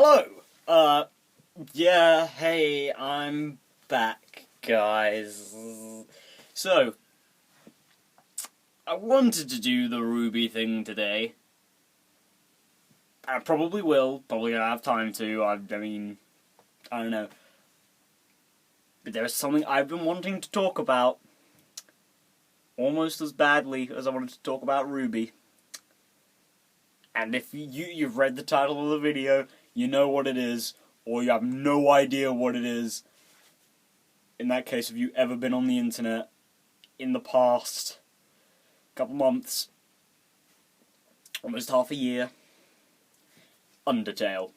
Hello! Yeah, hey, I'm back, guys. So, I wanted to do the Ruby thing today. I probably will, probably gonna have time to, I mean, I don't know. But there's something I've been wanting to talk about, almost as badly as I wanted to talk about Ruby. And if you've read the title of the video, you know what it is, or you have no idea what it is. In that case, have you ever been on the internet in the past couple months, almost half a year? Undertale.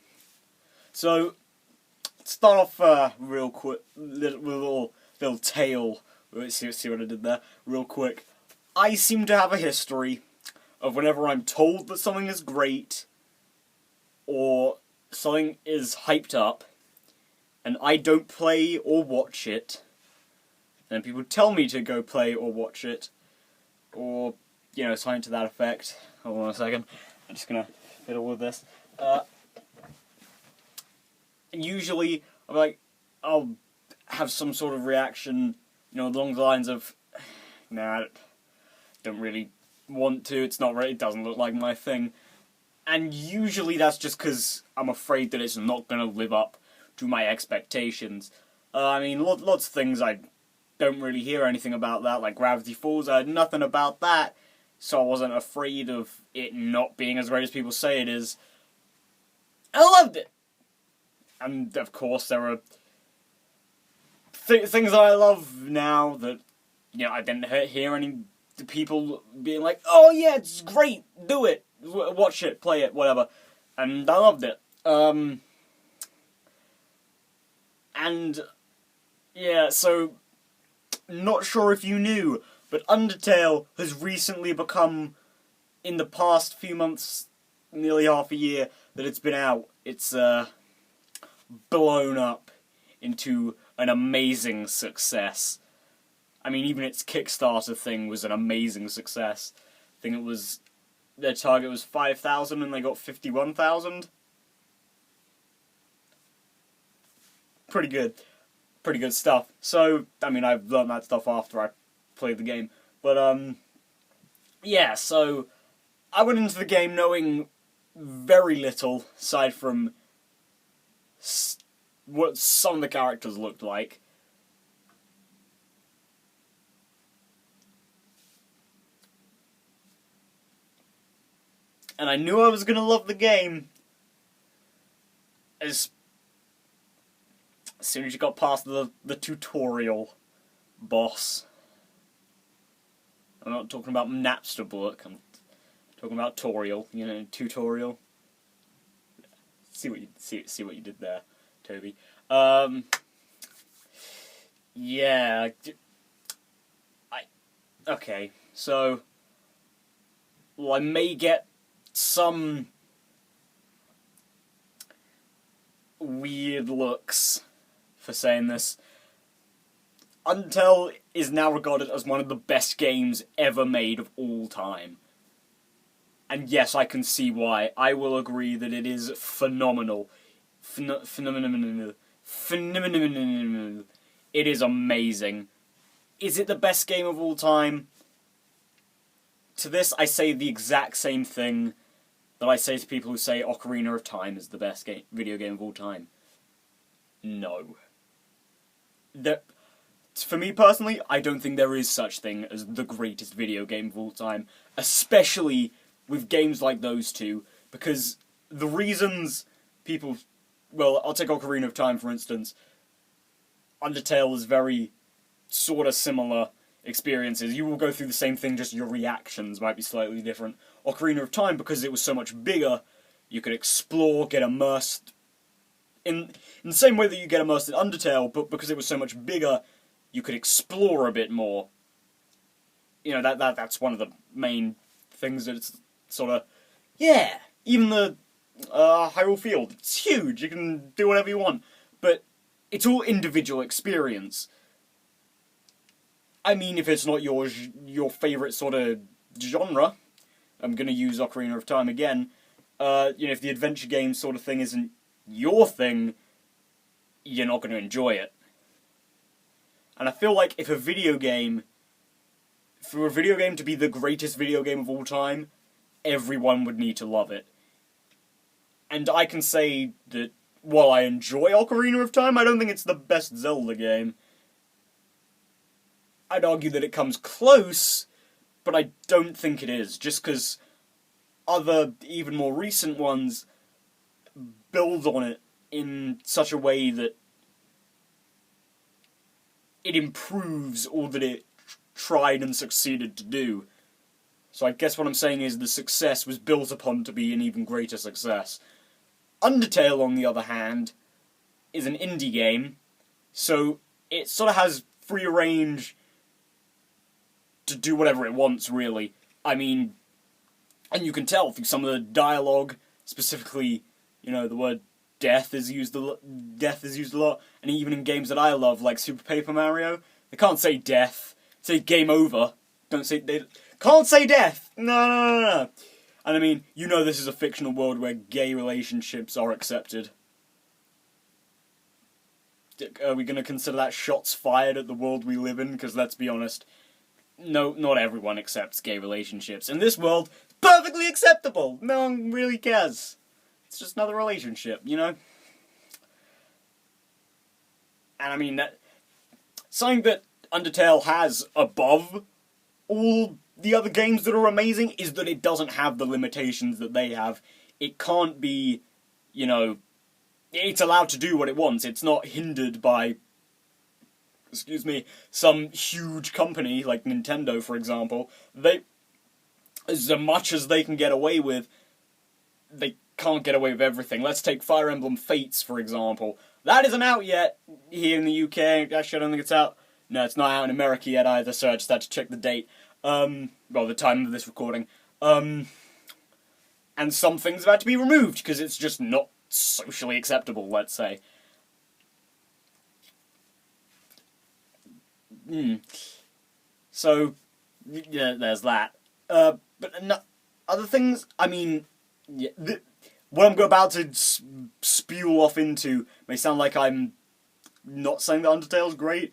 So, start off real quick, little tale. Let's see what I did there. Real quick. I seem to have a history of whenever I'm told that something is great, or something is hyped up, and I don't play or watch it, then people tell me to go play or watch it, or, you know, something to that effect. Hold on a second. I'm just gonna fiddle with this. Usually, I'll have some sort of reaction, you know, along the lines of, nah, I don't really want to, it doesn't look like my thing. And usually that's just because I'm afraid that it's not going to live up to my expectations. I mean, lots of things I don't really hear anything about that, like Gravity Falls, I heard nothing about that, so I wasn't afraid of it not being as great as people say it is. I loved it! And, of course, there are things that I love now that, you know, I didn't hear any people being like, oh yeah, it's great, do it, watch it, play it, whatever. And I loved it. And, yeah, so, not sure if you knew, but Undertale has recently become, in the past few months, nearly half a year that it's been out, it's, blown up into an amazing success. I mean, even its Kickstarter thing was an amazing success. I think it was, their target was 5,000 and they got 51,000. Pretty good. Pretty good stuff. So, I mean, I've learned that stuff after I played the game. But, yeah, so, I went into the game knowing very little, aside from what some of the characters looked like. And I knew I was going to love the game as soon as you got past the tutorial boss. I'm not talking about Napster book, I'm talking about tutorial, you know, tutorial. See what you did there, Toby. Yeah, okay, so, well, I may get some weird looks for saying this. Undertale is now regarded as one of the best games ever made of all time. And yes, I can see why. I will agree that it is phenomenal. Phenomenal. It is amazing. Is it the best game of all time? To this, I say the exact same thing that I say to people who say Ocarina of Time is the best video game of all time. No. For me personally, I don't think there is such thing as the greatest video game of all time, especially with games like those two, because the reasons people... Well, I'll take Ocarina of Time, for instance. Undertale is very sort of similar experiences. You will go through the same thing, just your reactions might be slightly different. Ocarina of Time, because it was so much bigger, you could explore, get immersed in the same way that you get immersed in Undertale, but because it was so much bigger, you could explore a bit more. You know, that's one of the main things that it's sort of, yeah, even the Hyrule Field, it's huge, you can do whatever you want, but it's all individual experience. I mean, if it's not your favourite sort of genre, I'm going to use Ocarina of Time again, you know, if the adventure game sort of thing isn't your thing, you're not going to enjoy it. And I feel like for a video game to be the greatest video game of all time, everyone would need to love it. And I can say that while I enjoy Ocarina of Time, I don't think it's the best Zelda game. I'd argue that it comes close, but I don't think it is, just because other, even more recent ones build on it in such a way that it improves all that it tried and succeeded to do. So I guess what I'm saying is the success was built upon to be an even greater success. Undertale, on the other hand, is an indie game, so it sort of has free range to do whatever it wants, really. I mean, and you can tell through some of the dialogue, specifically, the word death is used a lot, and even in games that I love, like Super Paper Mario, they can't say death, say game over. They can't say death! No. And I mean, this is a fictional world where gay relationships are accepted. Are we going to consider that shots fired at the world we live in? Because let's be honest, no, not everyone accepts gay relationships. In this world, it's perfectly acceptable! No one really cares. It's just another relationship, And I mean, something that Undertale has above all the other games that are amazing is that it doesn't have the limitations that they have. It can't be, it's allowed to do what it wants. It's not hindered by, some huge company like Nintendo, for example. As much as they can get away with, they can't get away with everything. Let's take Fire Emblem Fates, for example. That isn't out yet here in the UK. Actually, I don't think it's out. No, it's not out in America yet either, so I just had to check the date. The time of this recording. And some things have had to be removed, because it's just not socially acceptable, let's say. So, yeah, there's that. But other things, I mean, what I'm about to spew off into may sound like I'm not saying that Undertale's great.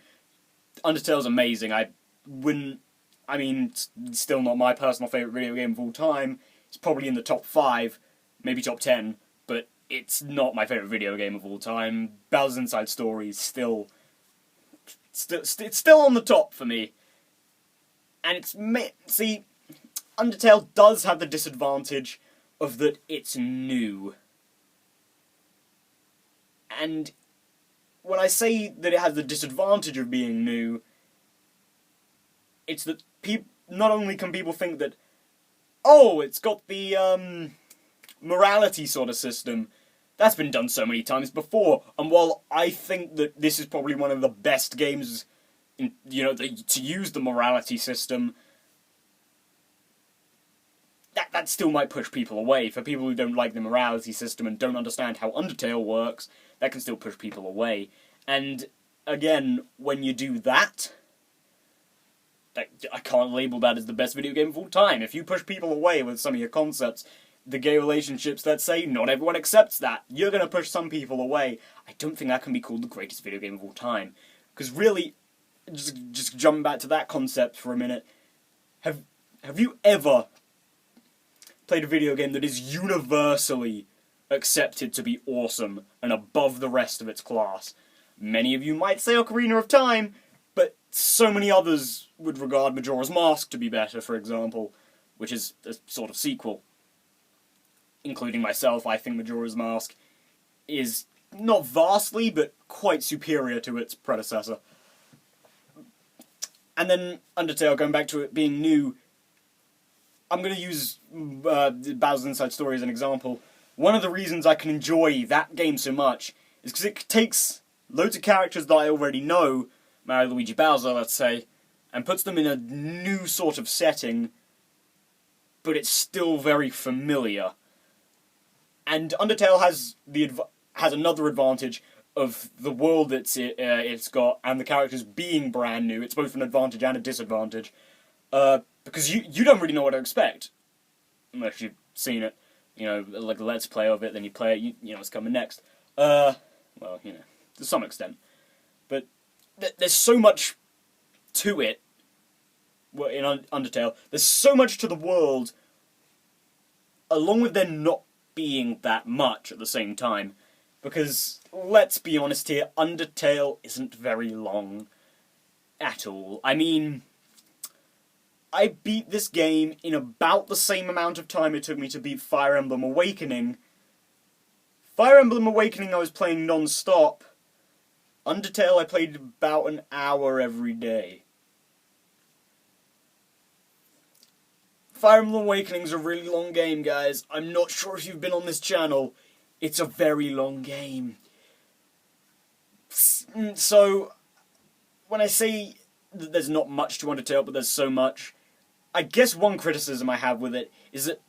Undertale's amazing. It's still not my personal favourite video game of all time. It's probably in the top 5, maybe top 10, but it's not my favourite video game of all time. Bowser's Inside Story is still on the top for me. And Undertale does have the disadvantage of that it's new. And when I say that it has the disadvantage of being new, it's that not only can people think that, it's got the morality sort of system. That's been done so many times before, and while I think that this is probably one of the best games to use the morality system, that still might push people away. For people who don't like the morality system and don't understand how Undertale works, that can still push people away. And again, when you do that, I can't label that as the best video game of all time. If you push people away with some of your concepts, the gay relationships, let's say, not everyone accepts that. You're going to push some people away. I don't think that can be called the greatest video game of all time. Because really, just jumping back to that concept for a minute, have you ever played a video game that is universally accepted to be awesome and above the rest of its class? Many of you might say Ocarina of Time, but so many others would regard Majora's Mask to be better, for example, which is a sort of sequel. Including myself, I think Majora's Mask is not vastly, but quite superior to its predecessor. And then Undertale, going back to it being new, I'm going to use Bowser's Inside Story as an example. One of the reasons I can enjoy that game so much is because it takes loads of characters that I already know, Mario, Luigi, Bowser, let's say, and puts them in a new sort of setting, but it's still very familiar. And Undertale has another advantage of the world it's got and the characters being brand new. It's both an advantage and a disadvantage, because you don't really know what to expect unless you've seen it. Like a Let's Play of it, then you play it, you know what's coming next. Well, to some extent. But there's so much to it in Undertale. There's so much to the world, along with there not being that much at the same time. Because, let's be honest here, Undertale isn't very long at all. I mean, I beat this game in about the same amount of time it took me to beat Fire Emblem Awakening. Fire Emblem Awakening I was playing non-stop. Undertale I played about an hour every day. Fire Emblem Awakening's a really long game, guys. I'm not sure if you've been on this channel. It's a very long game. So, when I say that there's not much to Undertale, but there's so much, I guess one criticism I have with it is that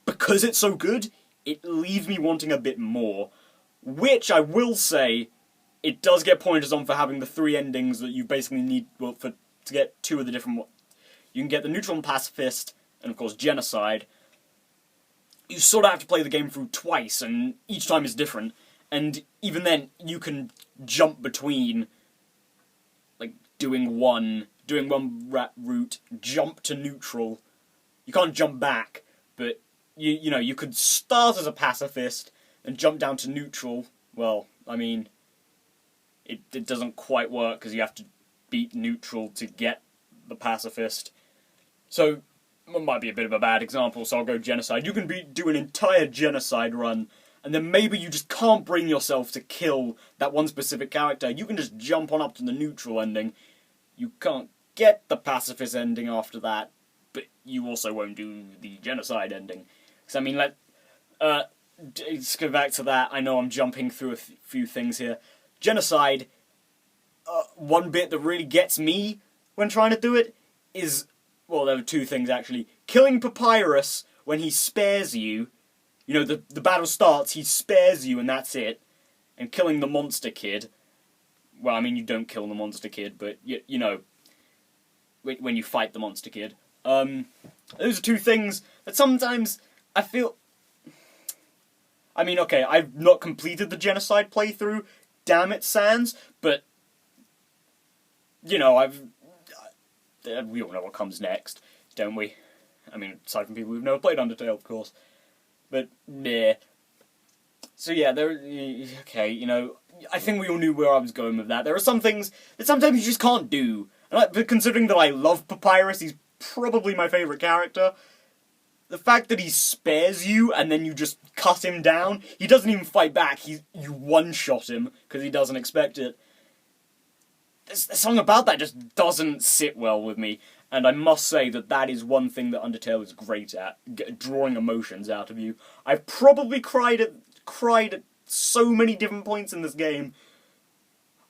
because it's so good, it leaves me wanting a bit more. Which, I will say, it does get pointers on for having the 3 endings that you basically need, well, to get 2 of the different... You can get the Neutral and Pacifist, and of course Genocide. You sort of have to play the game through twice, and each time is different. And even then, you can jump between, like, doing one route, jump to neutral. You can't jump back, but you could start as a pacifist and jump down to neutral. Well, I mean, it doesn't quite work because you have to beat neutral to get the pacifist. So, it might be a bit of a bad example, so I'll go Genocide. You can do an entire Genocide run, and then maybe you just can't bring yourself to kill that one specific character. You can just jump on up to the neutral ending. You can't get the pacifist ending after that, but you also won't do the Genocide ending. Because, I mean, let's go back to that. I know I'm jumping through a few things here. Genocide, one bit that really gets me when trying to do it is... Well, there are 2 things, actually. Killing Papyrus when he spares you. The battle starts, he spares you, and that's it. And killing the Monster Kid. Well, I mean, you don't kill the Monster Kid, but, when you fight the Monster Kid. Those are 2 things that sometimes I feel... I mean, okay, I've not completed the Genocide playthrough, damn it, Sans, but... we all know what comes next, don't we? I mean, aside from people who've never played Undertale, of course. But, yeah. So yeah, okay, I think we all knew where I was going with that. There are some things that sometimes you just can't do. But considering that I love Papyrus, he's probably my favourite character. The fact that he spares you, and then you just cut him down, he doesn't even fight back, you one-shot him, because he doesn't expect it. There's something about that just doesn't sit well with me, and I must say that is one thing that Undertale is great at, drawing emotions out of you. I've probably cried at so many different points in this game.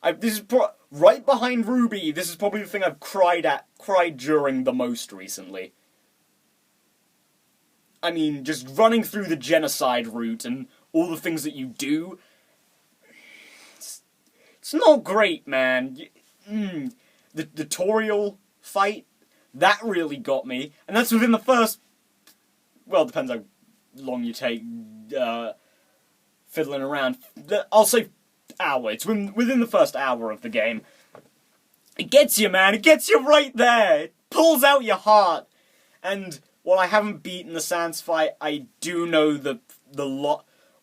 Right behind Ruby, this is probably the thing I've cried during the most recently. I mean, just running through the Genocide route and all the things that you do, it's not great, man. The tutorial fight, that really got me. And that's within the first... Well, it depends how long you take fiddling around. I'll say hour. It's within the first hour of the game. It gets you, man. It gets you right there. It pulls out your heart. And while I haven't beaten the Sans fight, I do know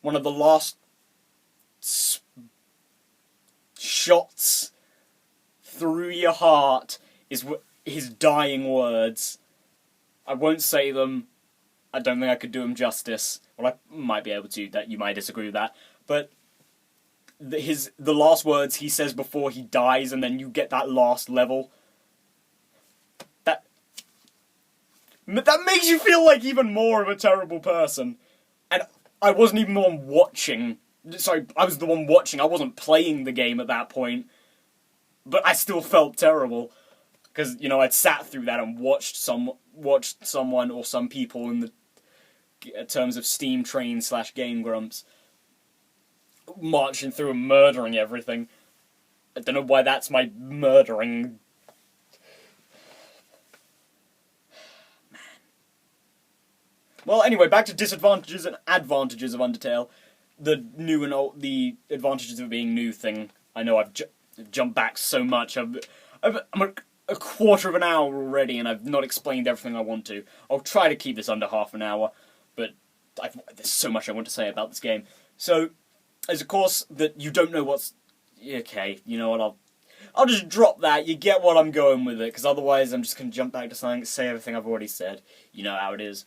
one of the last shots through your heart is his dying words. I won't say them. I don't think I could do him justice. Well, I might be able to. That you might disagree with that, but the last words he says before he dies, and then you get that last level. That makes you feel like even more of a terrible person. And I wasn't even the one watching. Sorry, I was the one watching. I wasn't playing the game at that point. But I still felt terrible. Because, I'd sat through that and watched someone or some people in the terms of Steam Train / Game Grumps marching through and murdering everything. I don't know why that's my murdering. Man. Well, anyway, back to disadvantages and advantages of Undertale. the new and old, the advantages of being new thing. I know I've jumped back so much. I'm a quarter of an hour already, and I've not explained everything I want to. I'll try to keep this under half an hour, but there's so much I want to say about this game. So, as of course that you don't know what's okay. You know what? I'll just drop that. You get what I'm going with it, because otherwise I'm just gonna jump back to something, say everything I've already said. You know how it is.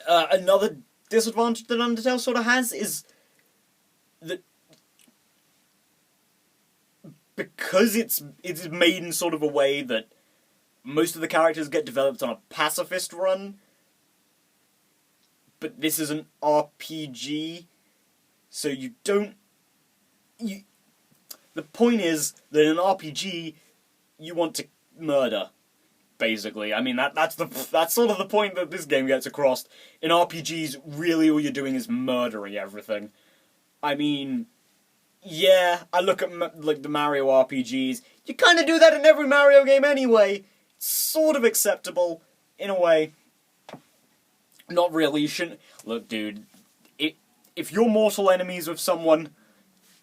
Another disadvantage that Undertale sort of has is that because it's made in sort of a way that most of the characters get developed on a pacifist run, but this is an RPG, so you don't... The point is that in an RPG, you want to murder, basically. I mean, that's sort of the point that this game gets across. In RPGs, really all you're doing is murdering everything. I mean, yeah, I look at like the Mario RPGs. You kind of do that in every Mario game anyway. It's sort of acceptable, in a way. Not really. You shouldn't... Look, dude, if you're mortal enemies with someone,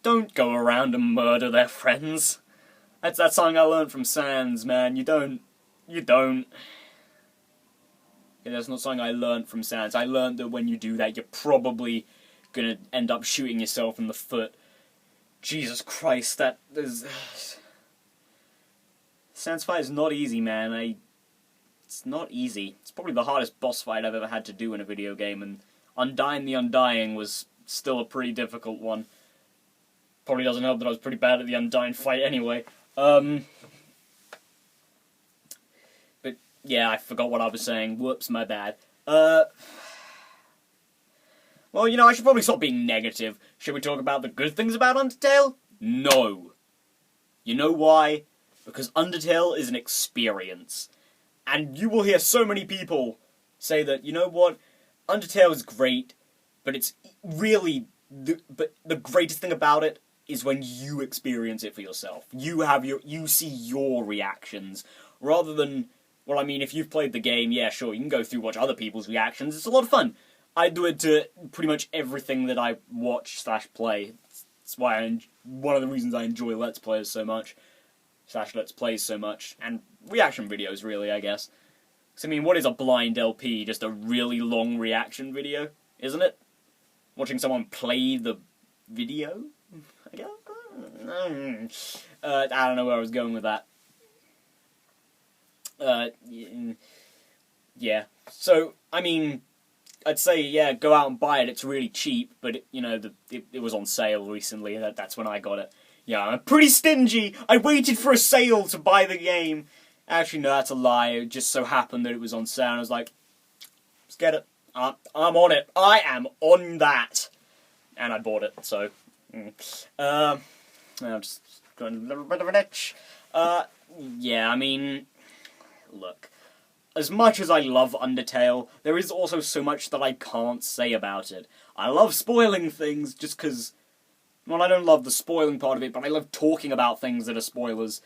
don't go around and murder their friends. That's something I learned from Sans, man. You don't. Yeah, that's not something I learned from Sans. I learned that when you do that, you're probably gonna end up shooting yourself in the foot. Jesus Christ, that is... Sans fight is not easy, man. It's not easy. It's probably the hardest boss fight I've ever had to do in a video game, and Undying the Undying was still a pretty difficult one. Probably doesn't help that I was pretty bad at the Undying fight anyway. But yeah, I forgot what I was saying. Whoops, my bad. Well, you know, I should probably stop being negative. Should we talk about the good things about Undertale? No. You know why? Because Undertale is an experience. And you will hear so many people say that, you know what, Undertale is great, but it's really... But the greatest thing about it is when you experience it for yourself. You see your reactions, rather than... Well, I mean, if you've played the game, yeah, sure, you can go through watch other people's reactions. It's a lot of fun. I do it to pretty much everything that I watch/play. That's why one of the reasons I enjoy Let's Players so much, /Let's Plays so much, and reaction videos, really, I guess. Because, I mean, what is a blind LP? Just a really long reaction video, isn't it? Watching someone play the video? I guess? I don't know where I was going with that. Yeah. So, I mean, I'd say, yeah, go out and buy it. It's really cheap, but, it was on sale recently. That's when I got it. Yeah, I'm pretty stingy. I waited for a sale to buy the game. Actually, no, that's a lie. It just so happened that it was on sale, and I was like, let's get it. I'm on it. I am on that. And I bought it, so... I'm just going a little bit of an itch. Yeah, I mean... Look, as much as I love Undertale, there is also so much that I can't say about it. I love spoiling things just because... Well, I don't love the spoiling part of it, but I love talking about things that are spoilers,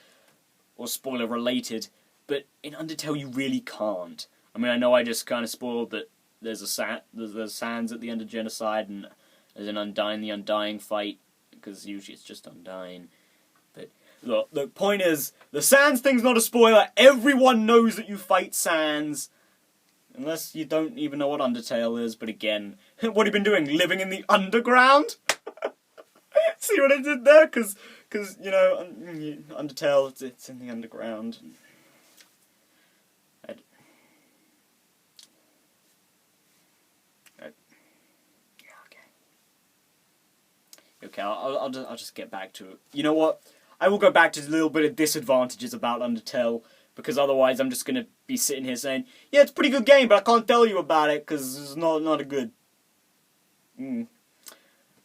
or spoiler-related. But in Undertale, you really can't. I mean, I know I just kind of spoiled that there's Sans at the end of Genocide, and there's an Undying the Undying fight, because usually it's just Undying. But, look, the point is, the Sans thing's not a spoiler. Everyone knows that you fight Sans. Unless you don't even know what Undertale is, but again, what have you been doing? Living in the underground? See what I did there? Because Undertale, it's in the underground. Okay, I'll just get back to it. You know what? I will go back to a little bit of disadvantages about Undertale, because otherwise I'm just going to be sitting here saying, yeah, it's a pretty good game, but I can't tell you about it, because it's not a good...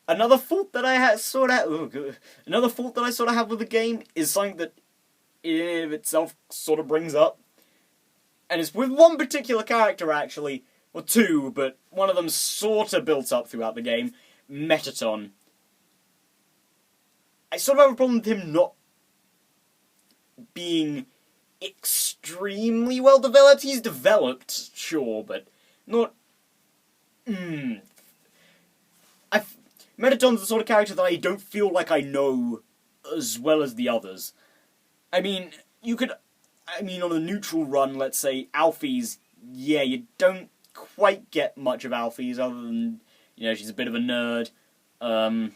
Another fault that I sort of have with the game is something that in and of itself sort of brings up. And it's with one particular character, actually. Well, two, but one of them sort of built up throughout the game. Metaton. I sort of have a problem with him not being extremely well developed. He's developed, sure, but not Metaton's the sort of character that I don't feel like I know as well as the others. I mean, on a neutral run, let's say, Alfie's, yeah, you don't quite get much of Alfie's other than, she's a bit of a nerd, and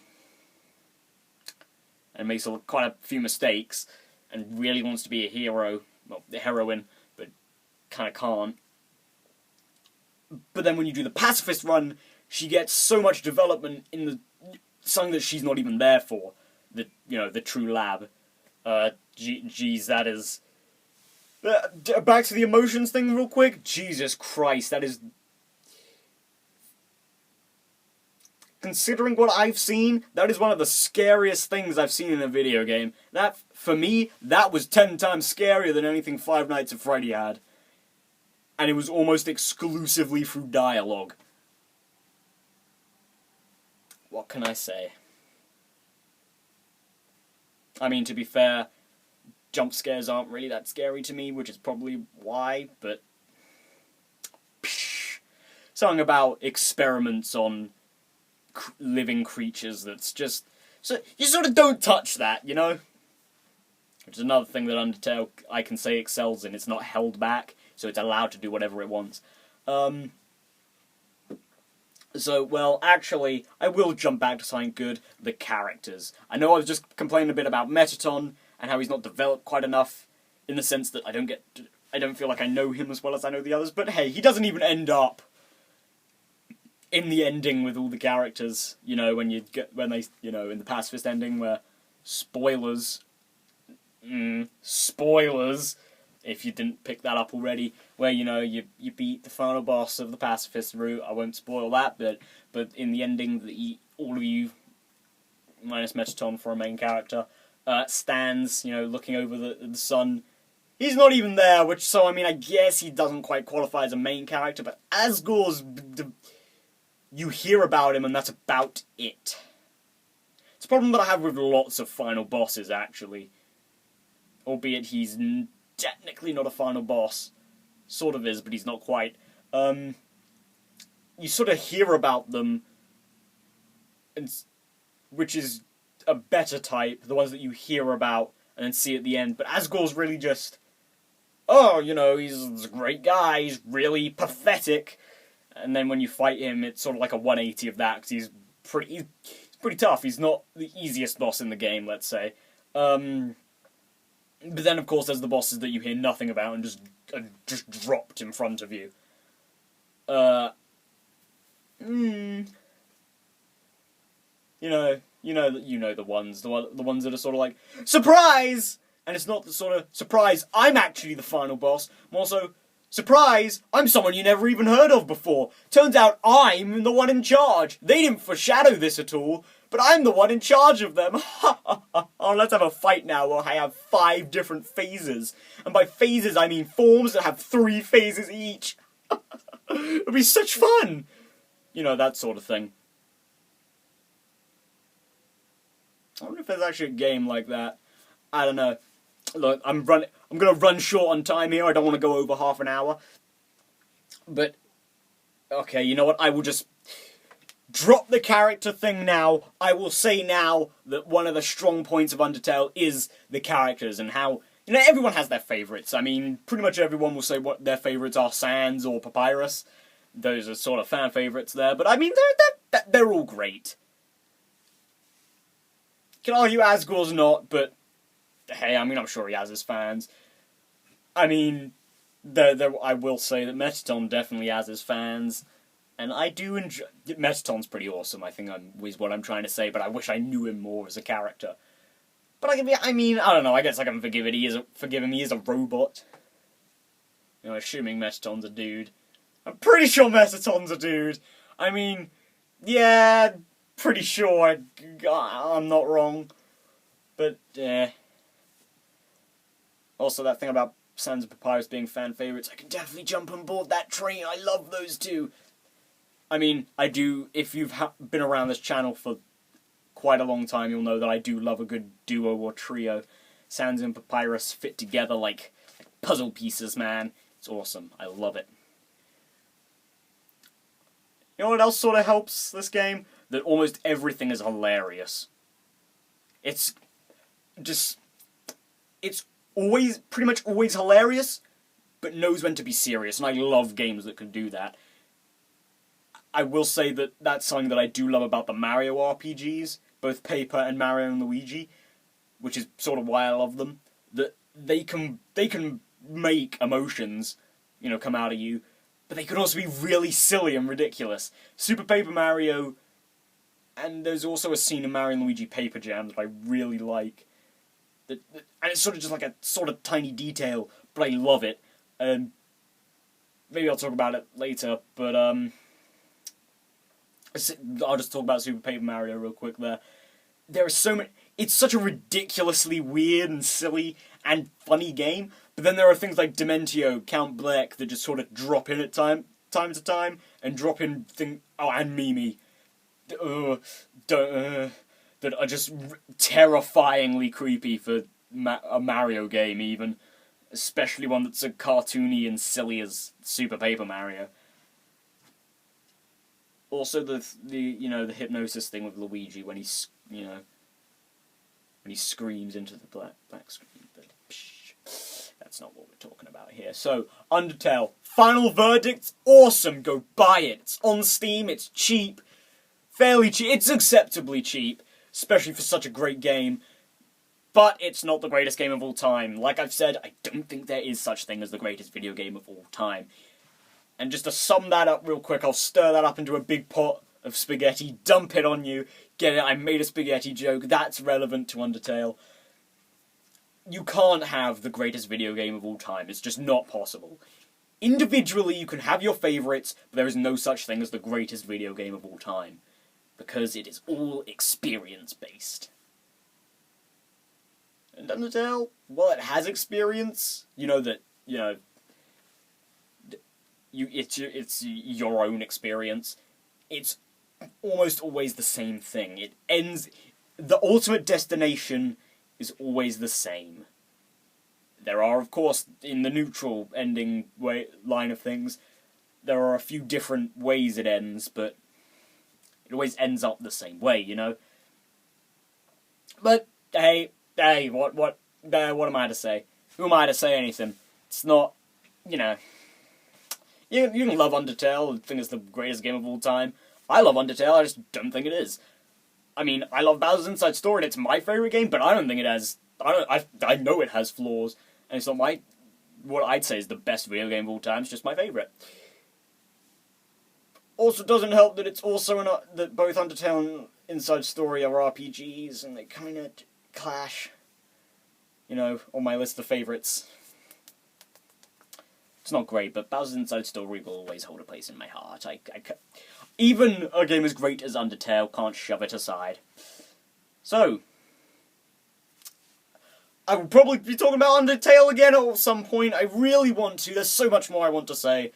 makes quite a few mistakes, and really wants to be a hero, well, the heroine, but kind of can't. But then when you do the pacifist run, she gets so much development in something that she's not even there for, the true lab. Geez, that is... back to the emotions thing real quick. Jesus Christ, that is... Considering what I've seen, that is one of the scariest things I've seen in a video game. That, for me, that was 10 times scarier than anything Five Nights at Freddy had. And it was almost exclusively through dialogue. What can I say? I mean, to be fair, jump scares aren't really that scary to me, which is probably why, but... something about experiments on living creatures that's just... So, you sort of don't touch that, Which is another thing that Undertale, I can say, excels in. It's not held back, so it's allowed to do whatever it wants. So, well, actually, I will jump back to something good, the characters. I know I was just complaining a bit about Metaton, and how he's not developed quite enough, in the sense that I don't feel like I know him as well as I know the others, but hey, he doesn't even end up in the ending with all the characters, when they, in the pacifist ending, where, spoilers, if you didn't pick that up already, where, you beat the final boss of the pacifist route. I won't spoil that, but in the ending, all of you, minus Metaton for a main character, stands, looking over the sun. He's not even there, I guess he doesn't quite qualify as a main character, but Asgore's, you hear about him, and that's about it. It's a problem that I have with lots of final bosses, actually. Albeit he's technically not a final boss. Sort of is, but he's not quite. You sort of hear about them, which is a better type, the ones that you hear about and then see at the end. But Asgore's really just, he's a great guy, he's really pathetic. And then when you fight him, it's sort of like a 180 of that, because he's pretty tough. He's not the easiest boss in the game, let's say. But then, of course, there's the bosses that you hear nothing about and just dropped in front of you. You know the ones that are sort of like, surprise! And it's not the sort of, surprise, I'm actually the final boss. More so, surprise, I'm someone you never even heard of before. Turns out I'm the one in charge. They didn't foreshadow this at all, but I'm the one in charge of them. Oh, let's have a fight now where I have 5 different phases. And by phases, I mean forms that have 3 phases each. It'll be such fun! That sort of thing. I wonder if there's actually a game like that. I don't know. Look, I'm gonna run short on time here. I don't want to go over half an hour. But, okay, you know what? I will just drop the character thing now. I will say now that one of the strong points of Undertale is the characters and how, everyone has their favourites. I mean, pretty much everyone will say what their favourites are, Sans or Papyrus. Those are sort of fan favourites there. But, I mean, they're all great. You can argue Asgore's not, but hey, I'm sure he has his fans. I mean, I will say that Metaton definitely has his fans, and I do enjoy... Metaton's pretty awesome, I think is what I'm trying to say, but I wish I knew him more as a character. But I don't know, I guess I can forgive him, he is a robot. Assuming Metaton's a dude. I'm pretty sure Metaton's a dude. I mean, yeah, pretty sure I'm not wrong. But, also, that thing about Sans and Papyrus being fan favourites, I can definitely jump on board that train. I love those two. I mean, I do, if you've been around this channel for quite a long time, you'll know that I do love a good duo or trio. Sans and Papyrus fit together like puzzle pieces, man. It's awesome. I love it. You know what else sort of helps this game? that almost everything is hilarious. It's just... It's always, pretty much always hilarious, but knows when to be serious, and I love games that can do that. I will say that that's something that I do love about the Mario RPGs, both Paper and Mario and Luigi, which is sort of why I love them. That they can make emotions, you know, come out of you, but they can also be really silly and ridiculous. Super Paper Mario, and there's also a scene in Mario and Luigi Paper Jam that I really like. And it's sort of just like a sort of tiny detail, but I love it. Maybe I'll talk about it later, but I'll just talk about Super Paper Mario real quick there. There are so many... It's such a ridiculously weird and silly and funny game, but then there are things like Dementio, Count Bleck, that just sort of drop in at time to time, and drop in and Mimi. That are just terrifyingly creepy for a Mario game, even. Especially one that's so cartoony and silly as Super Paper Mario. Also, the hypnosis thing with Luigi when he's when he screams into the black screen. But that's not what we're talking about here. So, Undertale, final verdict, awesome. Go buy it. It's on Steam. It's cheap, fairly cheap. It's acceptably cheap, especially for such a great game. But it's not the greatest game of all time. Like I've said, I don't think there is such thing as the greatest video game of all time. And just to sum that up real quick, I'll stir that up into a big pot of spaghetti, dump it on you, get it, I made a spaghetti joke, that's relevant to Undertale. You can't have the greatest video game of all time, it's just not possible. Individually, you can have your favourites, but there is no such thing as the greatest video game of all time. Because it is all experience-based. And Undertale, well, it has experience. It's your own experience. It's almost always the same thing. It ends... The ultimate destination is always the same. There are, of course, in the neutral ending line of things, there are a few different ways it ends, but it always ends up the same way, you know? But, hey, what am I to say? Who am I to say anything? It's not, you can love Undertale and think it's the greatest game of all time. I love Undertale, I just don't think it is. I mean, I love Bowser's Inside Story and it's my favourite game, but I don't think it has... I know it has flaws, and it's not what I'd say is the best video game of all time, it's just my favourite. Also, doesn't help that it's also that both Undertale and Inside Story are RPGs, and they kind of clash, on my list of favourites. It's not great, but Bowser's Inside Story will always hold a place in my heart. Even a game as great as Undertale can't shove it aside. So, I will probably be talking about Undertale again at some point. I really want to. There's so much more I want to say.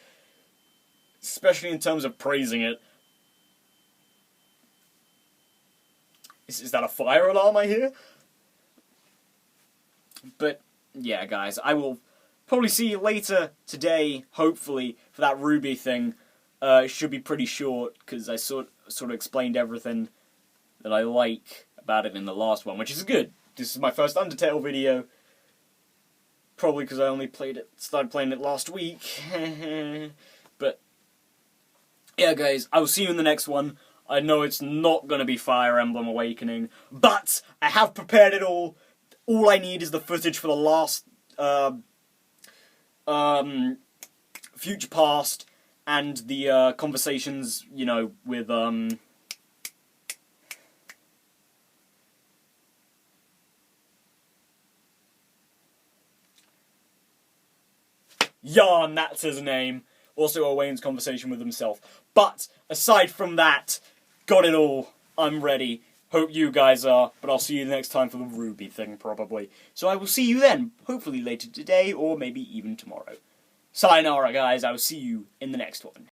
Especially in terms of praising it. Is that a fire alarm I hear? But, yeah, guys, I will probably see you later today, hopefully, for that Ruby thing. It should be pretty short, because I sort of explained everything that I like about it in the last one, which is good. This is my first Undertale video. Probably because I only started playing it last week. But, yeah, guys, I will see you in the next one. I know it's not going to be Fire Emblem Awakening, but I have prepared it all. All I need is the footage for the last Future Past and the conversations, with Yarn, that's his name. Also Owain's conversation with himself. But, aside from that, got it all. I'm ready. Hope you guys are, but I'll see you next time for the Ruby thing, probably. So I will see you then, hopefully later today, or maybe even tomorrow. Sayonara, guys. I will see you in the next one.